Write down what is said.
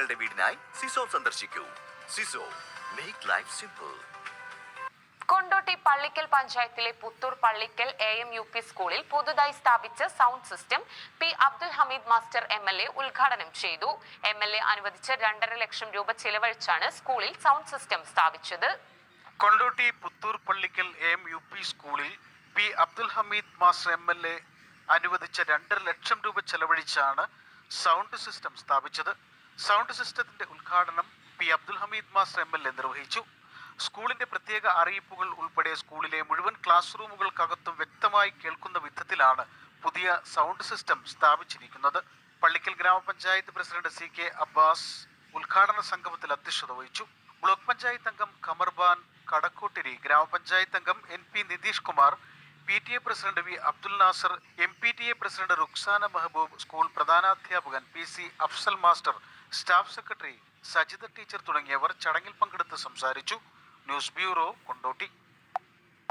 നിങ്ങളുടെ വീടിനായി സിസോ സന്ദർശിക്കൂ. Siso, make life simple. Kondotty Pallikkal പഞ്ചായത്തിലെ പുത്തൂർ പള്ളിക്കൽ AMUP സ്കൂളിൽ പുതുതായി സ്ഥാപിച്ച sound system P Abdul Hameed master MLA ഉദ്ഘാടനം ചെയ്തു. MLA അനുവദിച്ച 2.5 ലക്ഷം രൂപ ചെലവഴിച്ചാണ് സ്കൂളിൽ സൗണ്ട് സിസ്റ്റം സ്ഥാപിച്ചത്. കൊണ്ടോട്ടി പുത്തൂർ പള്ളിക്കൽ AMUP സ്കൂളിൽ P Abdul Hameed master MLA അനുവദിച്ച 2.5 ലക്ഷം രൂപ ചെലവഴിച്ചാണ് സൗണ്ട് സിസ്റ്റം സ്ഥാപിച്ചത്. സൗണ്ട് സിസ്റ്റത്തിന്റെ ഉദ്ഘാടനം P Abdul Hameed master MLA നിർവഹിച്ചു. സ്കൂളിന്റെ പ്രത്യേക അറിയിപ്പുകൾ ഉൾപ്പെടെ സ്കൂളിലെ മുഴുവൻ ക്ലാസ് റൂമുകൾക്കകത്തും വ്യക്തമായി കേൾക്കുന്ന വിധത്തിലാണ് പുതിയ സൗണ്ട് സിസ്റ്റം സ്ഥാപിച്ചിരിക്കുന്നത്. പള്ളിക്കൽ ഗ്രാമപഞ്ചായത്ത് പ്രസിഡന്റ് CK അബ്ബാസ് ഉദ്ഘാടന സംഗമത്തിൽ അധ്യക്ഷത വഹിച്ചു. ബ്ലോക്ക് പഞ്ചായത്ത് അംഗം ഖമർബാൻ കടക്കോട്ടിരി, ഗ്രാമപഞ്ചായത്ത് അംഗം NP Nitheesh Kumar, PTA president V Abdul Nasar, MPTA president Ruksana Mehaboob, school പ്രധാനാധ്യാപകൻ PC Afsal master, staff secretary Sajitha teacher തുടങ്ങിയവർ ചടങ്ങിൽ പങ്കെടുത്ത് സംസാരിച്ചു. News bureau, Kondotty.